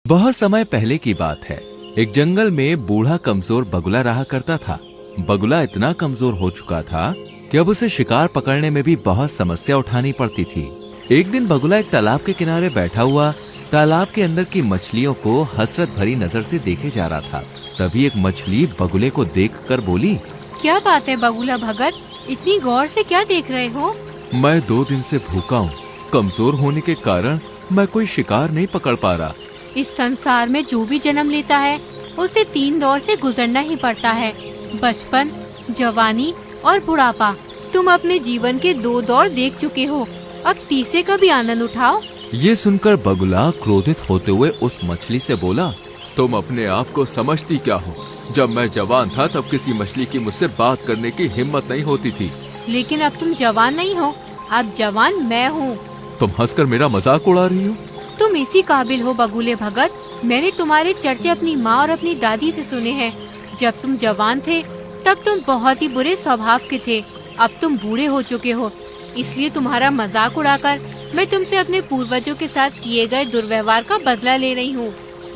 बहुत समय पहले की बात है। एक जंगल में बूढ़ा कमजोर बगुला रहा करता था। बगुला इतना कमजोर हो चुका था कि अब उसे शिकार पकड़ने में भी बहुत समस्या उठानी पड़ती थी। एक दिन बगुला एक तालाब के किनारे बैठा हुआ तालाब के अंदर की मछलियों को हसरत भरी नजर से देखे जा रहा था। तभी एक मछली बगुले को देखकर बोली, क्या बात है बगुला भगत, इतनी गौर से क्या देख रहे हो? मैं 2 दिन से भूखा हूँ। कमजोर होने के कारण मैं कोई शिकार नहीं पकड़ पा रहा। इस संसार में जो भी जन्म लेता है उसे 3 दौर से गुजरना ही पड़ता है, बचपन, जवानी और बुढ़ापा। तुम अपने जीवन के 2 दौर देख चुके हो, अब तीसरे का भी आनंद उठाओ। ये सुनकर बगुला क्रोधित होते हुए उस मछली से बोला, तुम अपने आप को समझती क्या हो? जब मैं जवान था तब किसी मछली की मुझसे बात करने की हिम्मत नहीं होती थी। लेकिन अब तुम जवान नहीं हो, अब जवान मैं हूँ। तुम हंसकर मेरा मजाक उड़ा रही हो? तुम इसी काबिल हो बगुले भगत। मैंने तुम्हारे चर्चे अपनी माँ और अपनी दादी से सुने हैं। जब तुम जवान थे तब तुम बहुत ही बुरे स्वभाव के थे। अब तुम बूढ़े हो चुके हो, इसलिए तुम्हारा मजाक उड़ाकर मैं तुमसे अपने पूर्वजों के साथ किए गए दुर्व्यवहार का बदला ले रही हूँ।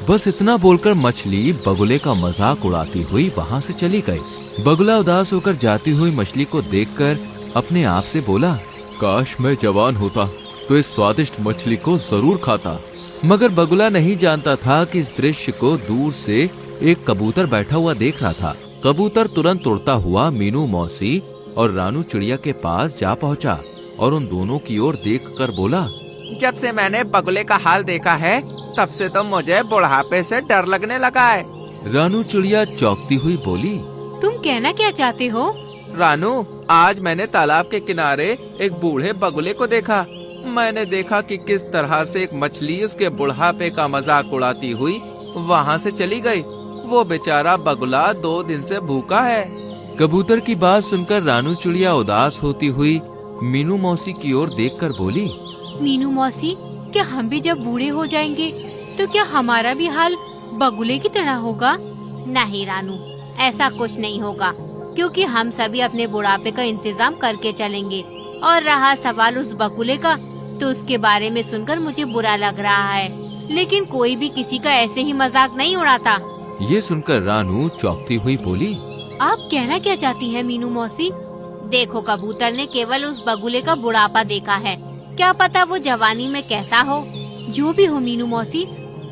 बस इतना बोलकर मछली बगुले का मजाक उड़ाती हुई वहाँ से चली गई। बगुला उदास होकर जाती हुई मछली को देखकर अपने आप से बोला, काश मैं जवान होता तो इस स्वादिष्ट मछली को जरूर खाता। मगर बगुला नहीं जानता था कि इस दृश्य को दूर से एक कबूतर बैठा हुआ देख रहा था। कबूतर तुरंत उड़ता हुआ मीनू मौसी और रानू चिड़िया के पास जा पहुंचा और उन दोनों की ओर देखकर बोला, जब से मैंने बगुले का हाल देखा है तब से तो मुझे बुढ़ापे से डर लगने लगा है। रानू चिड़िया चौंकती हुई बोली, तुम कहना क्या चाहते हो? रानू, आज मैंने तालाब के किनारे एक बूढ़े बगुले को देखा। मैंने देखा कि किस तरह से एक मछली उसके बुढ़ापे का मजाक उड़ाती हुई वहाँ से चली गई। वो बेचारा बगुला 2 दिन से भूखा है। कबूतर की बात सुनकर रानू चिड़िया उदास होती हुई मीनू मौसी की ओर देखकर बोली, मीनू मौसी, क्या हम भी जब बूढ़े हो जाएंगे तो क्या हमारा भी हाल बगुले की तरह होगा? नहीं रानू, ऐसा कुछ नहीं होगा, क्योंकि हम सभी अपने बुढ़ापे का इंतजाम करके चलेंगे। और रहा सवाल उस बगुले का, तो उसके बारे में सुनकर मुझे बुरा लग रहा है, लेकिन कोई भी किसी का ऐसे ही मजाक नहीं उड़ाता। ये सुनकर रानू चौंकती हुई बोली, आप कहना क्या चाहती हैं मीनू मौसी? देखो, कबूतर ने केवल उस बगुले का बुढ़ापा देखा है, क्या पता वो जवानी में कैसा हो। जो भी हो मीनू मौसी,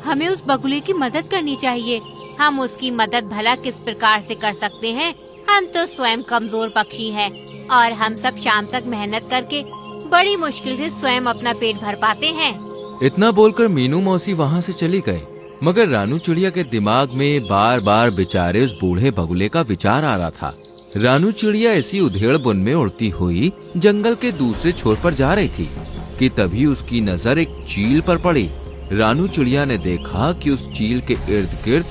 हमें उस बगुले की मदद करनी चाहिए। हम उसकी मदद भला किस प्रकार से कर सकते हैं? हम तो स्वयं कमजोर पक्षी हैं और हम सब शाम तक मेहनत करके बड़ी मुश्किल से स्वयं अपना पेट भर पाते हैं। इतना बोलकर मीनू मौसी वहाँ से चली गई। मगर रानू चिड़िया के दिमाग में बार बार बेचारे उस बूढ़े बगुले का विचार आ रहा था। रानू चिड़िया ऐसी उधेड़ बुन में उड़ती हुई जंगल के दूसरे छोर पर जा रही थी कि तभी उसकी नजर एक चील पर पड़ी। रानू चिड़िया ने देखा कि उस चील के इर्द गिर्द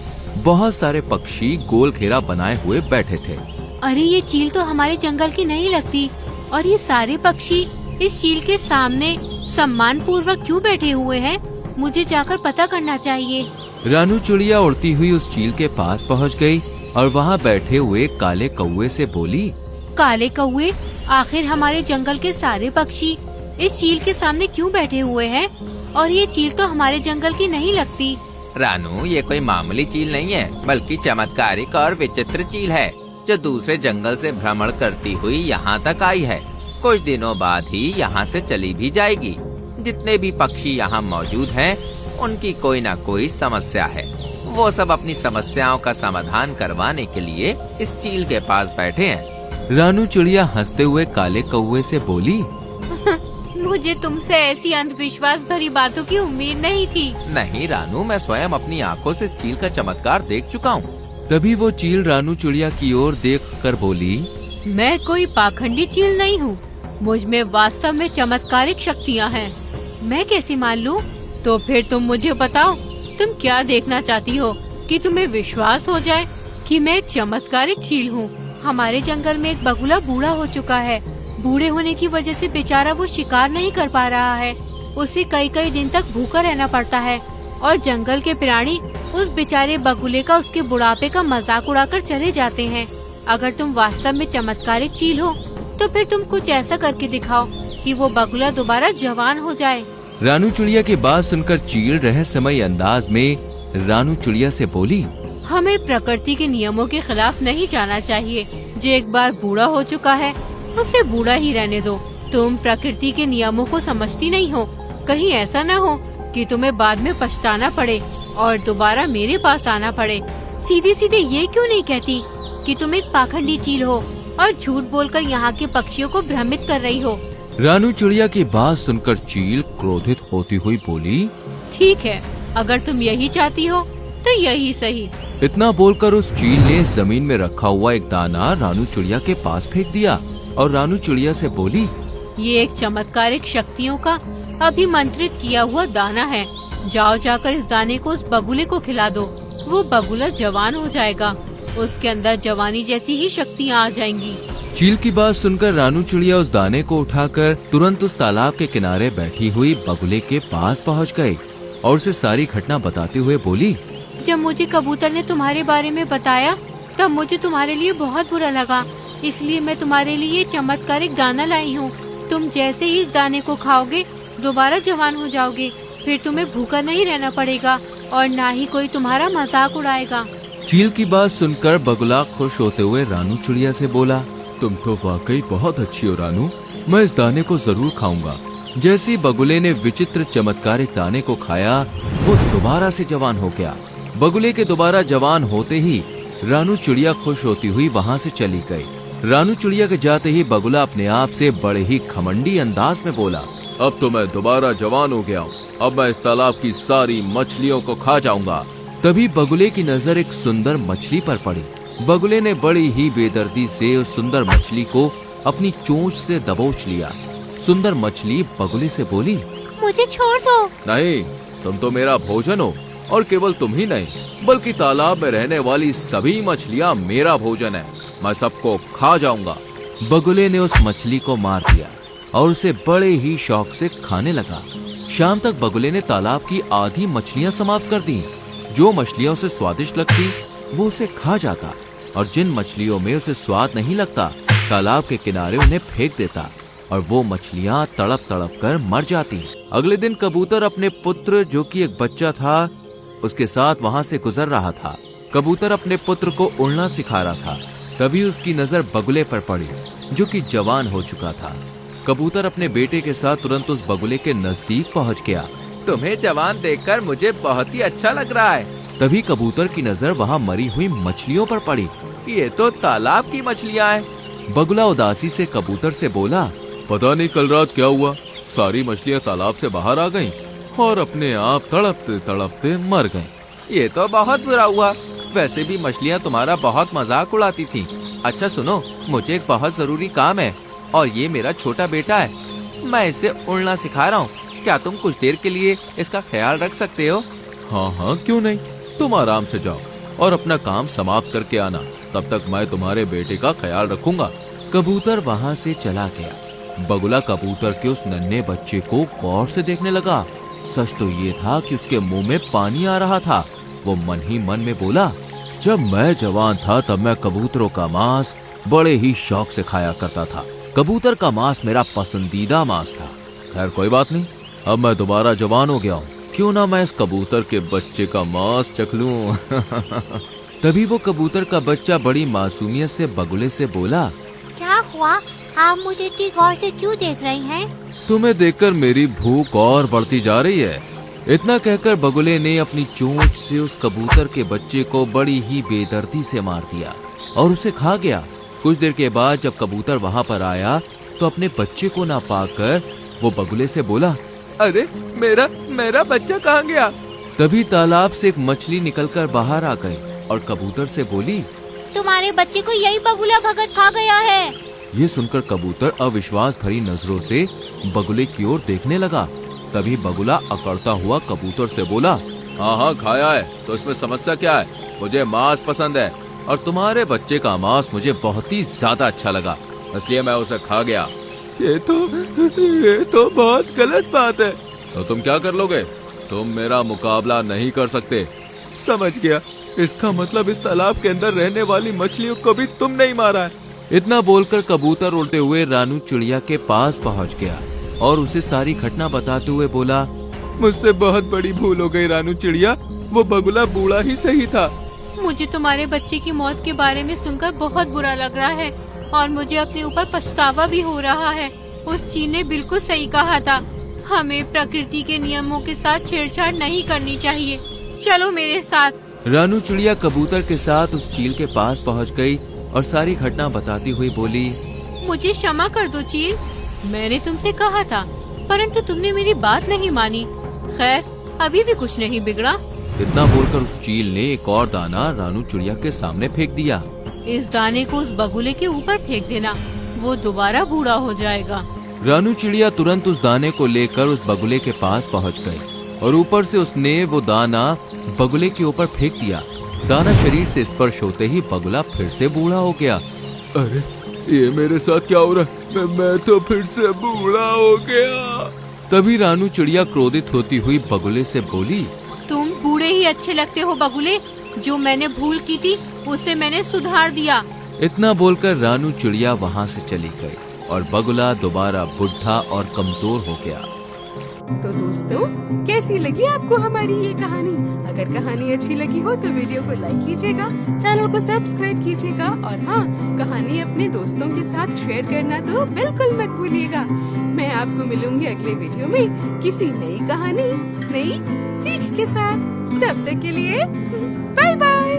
बहुत सारे पक्षी गोल घेरा बनाए हुए बैठे थे। अरे, ये चील तो हमारे जंगल की नहीं लगती, और ये सारे पक्षी इस चील के सामने सम्मान पूर्वक क्यों बैठे हुए हैं? मुझे जाकर पता करना चाहिए। रानू चिड़िया उड़ती हुई उस चील के पास पहुंच गई और वहां बैठे हुए काले कौवे से बोली, काले कौवे, आखिर हमारे जंगल के सारे पक्षी इस चील के सामने क्यों बैठे हुए हैं? और ये चील तो हमारे जंगल की नहीं लगती। रानू, ये कोई मामूली चील नहीं है, बल्कि चमत्कारिक और विचित्र चील है, जो दूसरे जंगल से भ्रमण करती हुई यहाँ तक आई है। कुछ दिनों बाद ही यहाँ से चली भी जाएगी। जितने भी पक्षी यहाँ मौजूद हैं, उनकी कोई ना कोई समस्या है। वो सब अपनी समस्याओं का समाधान करवाने के लिए इस चील के पास बैठे हैं। रानू चिड़िया हंसते हुए काले कौवे से बोली, मुझे तुमसे ऐसी अंधविश्वास भरी बातों की उम्मीद नहीं थी। नहीं रानू, मैं स्वयं अपनी आंखों से इस चील का चमत्कार देख चुका हूँ। तभी वो चील रानू चिड़िया की ओर देखकर बोली, मैं कोई पाखंडी चील नहीं हूँ, मुझ में वास्तव में चमत्कारिक शक्तियाँ हैं। मैं कैसे मान लूँ? तो फिर तुम मुझे बताओ, तुम क्या देखना चाहती हो कि तुम्हें विश्वास हो जाए कि मैं एक चमत्कारिक चील हूँ? हमारे जंगल में एक बगुला बूढ़ा हो चुका है। बूढ़े होने की वजह से बेचारा वो शिकार नहीं कर पा रहा है। उसे कई कई दिन तक भूखा रहना पड़ता है और जंगल के प्राणी उस बेचारे बगुले का उसके बुढ़ापे का मजाक उड़ाकर चले जाते हैं। अगर तुम वास्तव में चमत्कारिक चील हो तो फिर तुम कुछ ऐसा करके दिखाओ कि वो बगुला दोबारा जवान हो जाए। रानू चिड़िया की बात सुनकर चील रहस्यमयी अंदाज में रानू चिड़िया से बोली, हमें प्रकृति के नियमों के खिलाफ नहीं जाना चाहिए। जो एक बार बूढ़ा हो चुका है उसे बूढ़ा ही रहने दो। तुम प्रकृति के नियमों को समझती नहीं हो। कहीं ऐसा न हो कि तुम्हें बाद में पछताना पड़े और दोबारा मेरे पास आना पड़े। सीधे सीधे ये क्यों नहीं कहती कि तुम एक पाखंडी चील हो और झूठ बोलकर यहाँ के पक्षियों को भ्रमित कर रही हो। रानू चिड़िया की बात सुनकर चील क्रोधित होती हुई बोली, ठीक है, अगर तुम यही चाहती हो तो यही सही। इतना बोलकर उस चील ने जमीन में रखा हुआ एक दाना रानू चिड़िया के पास फेंक दिया और रानू चिड़िया से बोली, ये एक चमत्कारिक शक्तियों का अभिमंत्रित किया हुआ दाना है। जाओ जाकर इस दाने को उस बगुले को खिला दो। वो बगुला जवान हो जाएगा, उसके अंदर जवानी जैसी ही शक्तियाँ आ जाएंगी। चील की बात सुनकर रानू चिड़िया उस दाने को उठाकर तुरंत उस तालाब के किनारे बैठी हुई बगुले के पास पहुंच गई और उसे सारी घटना बताते हुए बोली, जब मुझे कबूतर ने तुम्हारे बारे में बताया तब मुझे तुम्हारे लिए बहुत बुरा लगा, इसलिए मैं तुम्हारे लिए चमत्कारिक दाना लाई हूँ। तुम जैसे ही इस दाने को खाओगे दोबारा जवान हो जाओगे। फिर तुम्हें भूखा नहीं रहना पड़ेगा और ना ही कोई तुम्हारा मजाक उड़ाएगा। चील की बात सुनकर बगुला खुश होते हुए रानू चिड़िया से बोला, तुम तो वाकई बहुत अच्छी हो रानू, मैं इस दाने को जरूर खाऊंगा। जैसे ही बगुले ने विचित्र चमत्कारिक दाने को खाया वो दोबारा से जवान हो गया। बगुले के दोबारा जवान होते ही रानू चिड़िया खुश होती हुई वहाँ से चली गई। रानू चिड़िया के जाते ही बगुला अपने आप से बड़े ही घमंडी अंदाज में बोला, अब तो मैं दोबारा जवान हो गया हूँ, अब मैं इस तालाब की सारी मछलियों को खा जाऊंगा। तभी बगुले की नजर एक सुंदर मछली पर पड़ी। बगुले ने बड़ी ही बेदर्दी से उस सुंदर मछली को अपनी चोंच से दबोच लिया। सुंदर मछली बगुले से बोली, मुझे छोड़ दो। नहीं, तुम तो मेरा भोजन हो और केवल तुम ही नहीं बल्कि तालाब में रहने वाली सभी मछलियाँ मेरा भोजन है, मैं सबको खा जाऊंगा। बगुले ने उस मछली को मार दिया और उसे बड़े ही शौक से खाने लगा। शाम तक बगुले ने तालाब की आधी मछलियाँ समाप्त कर दी। जो मछलियाँ उसे स्वादिष्ट लगती वो उसे खा जाता और जिन मछलियों में उसे स्वाद नहीं लगता तालाब के किनारे उन्हें फेंक देता और वो मछलियाँ तड़प तड़प कर मर जाती। अगले दिन कबूतर अपने पुत्र जो कि एक बच्चा था उसके साथ वहाँ से गुजर रहा था। कबूतर अपने पुत्र को उड़ना सिखा रहा था। तभी उसकी नजर बगुले पर पड़ी जो कि जवान हो चुका था। कबूतर अपने बेटे के साथ तुरंत उस बगुले के नजदीक पहुँच गया। तुम्हें जवान देखकर मुझे बहुत ही अच्छा लग रहा है। तभी कबूतर की नजर वहाँ मरी हुई मछलियों पर पड़ी। ये तो तालाब की मछलियाँ हैं। बगुला उदासी से कबूतर से बोला, पता नहीं कल रात क्या हुआ, सारी मछलियाँ तालाब से बाहर आ गईं और अपने आप तड़पते तड़पते मर गईं। ये तो बहुत बुरा हुआ। वैसे भी मछलियाँ तुम्हारा बहुत मजाक उड़ाती थी। अच्छा सुनो, मुझे एक बहुत जरूरी काम है और ये मेरा छोटा बेटा है, मैं इसे उड़ना सिखा रहा हूँ। क्या तुम कुछ देर के लिए इसका ख्याल रख सकते हो? हाँ हाँ, क्यों नहीं, तुम आराम से जाओ और अपना काम समाप्त करके आना, तब तक मैं तुम्हारे बेटे का ख्याल रखूंगा। कबूतर वहाँ से चला गया। बगुला कबूतर के उस नन्हे बच्चे को गौर से देखने लगा। सच तो ये था कि उसके मुंह में पानी आ रहा था। वो मन ही मन में बोला, जब मैं जवान था तब मैं कबूतरों का मांस बड़े ही शौक से खाया करता था। कबूतर का मांस मेरा पसंदीदा मांस था। खैर कोई बात नहीं, अब मैं दोबारा जवान हो गया हूँ, क्यों ना मैं इस कबूतर के बच्चे का मांस चख लूं। तभी वो कबूतर का बच्चा बड़ी मासूमियत से बगुले से बोला, क्या हुआ, आप मुझे इतनी गौर से क्यों देख रही हैं? तुम्हें देखकर मेरी भूख और बढ़ती जा रही है। इतना कहकर बगुले ने अपनी चोंच से उस कबूतर के बच्चे को बड़ी ही बेदर्दी से मार दिया और उसे खा गया। कुछ देर के बाद जब कबूतर वहाँ पर आया तो अपने बच्चे को ना पाकर वो बगुले से बोला, अरे मेरा बच्चा कहाँ गया? तभी तालाब से एक मछली निकलकर बाहर आ गई और कबूतर से बोली, तुम्हारे बच्चे को यही बगुला भगत खा गया है। ये सुनकर कबूतर अविश्वास भरी नजरों से बगुले की ओर देखने लगा। तभी बगुला अकड़ता हुआ कबूतर से बोला, हाँ हाँ खाया है, तो इसमें समस्या क्या है? मुझे मांस पसंद है और तुम्हारे बच्चे का मांस मुझे बहुत ही ज्यादा अच्छा लगा, इसलिए मैं उसे खा गया। ये तो बहुत गलत बात है। तो तुम क्या कर लोगे? तुम मेरा मुकाबला नहीं कर सकते। समझ गया, इसका मतलब इस तालाब के अंदर रहने वाली मछलियों को भी तुम नहीं मारा है। इतना बोलकर कबूतर उड़ते हुए रानू चिड़िया के पास पहुंच गया और उसे सारी घटना बताते हुए बोला, मुझसे बहुत बड़ी भूल हो गई रानू चिड़िया। वो बगुला बूढ़ा ही सही था। मुझे तुम्हारे बच्चे की मौत के बारे में सुनकर बहुत बुरा लग रहा है और मुझे अपने ऊपर पछतावा भी हो रहा है। उस चील ने बिल्कुल सही कहा था, हमें प्रकृति के नियमों के साथ छेड़छाड़ नहीं करनी चाहिए। चलो मेरे साथ। रानू चिड़िया कबूतर के साथ उस चील के पास पहुंच गई और सारी घटना बताती हुई बोली, मुझे क्षमा कर दो चील, मैंने तुमसे कहा था परंतु तुमने मेरी बात नहीं मानी। खैर अभी भी कुछ नहीं बिगड़ा। इतना बोलकर उस चील ने एक और दाना रानू चिड़िया के सामने फेंक दिया। इस दाने को उस बगुले के ऊपर फेंक देना, वो दोबारा बूढ़ा हो जाएगा। रानू चिड़िया तुरंत उस दाने को लेकर उस बगुले के पास पहुंच गई और ऊपर से उसने वो दाना बगुले के ऊपर फेंक दिया। दाना शरीर से स्पर्श होते ही बगुला फिर से बूढ़ा हो गया। अरे ये मेरे साथ क्या हो रहा है? मैं तो फिर से बूढ़ा हो गया। तभी रानू चिड़िया क्रोधित होती हुई बगुले से बोली, तुम बूढ़े ही अच्छे लगते हो बगुले, जो मैंने भूल की थी उसे मैंने सुधार दिया। इतना बोलकर रानू चिड़िया वहाँ से चली गई और बगुला दोबारा बुढ़ा और कमजोर हो गया। तो दोस्तों, कैसी लगी आपको हमारी ये कहानी? अगर कहानी अच्छी लगी हो तो वीडियो को लाइक कीजिएगा, चैनल को सब्सक्राइब कीजिएगा और हाँ, कहानी अपने दोस्तों के साथ शेयर करना तो बिल्कुल मत भूलिएगा। मैं आपको मिलूंगी अगले वीडियो में किसी नई कहानी, नई सीख के साथ। तब तक के लिए बाय बाय।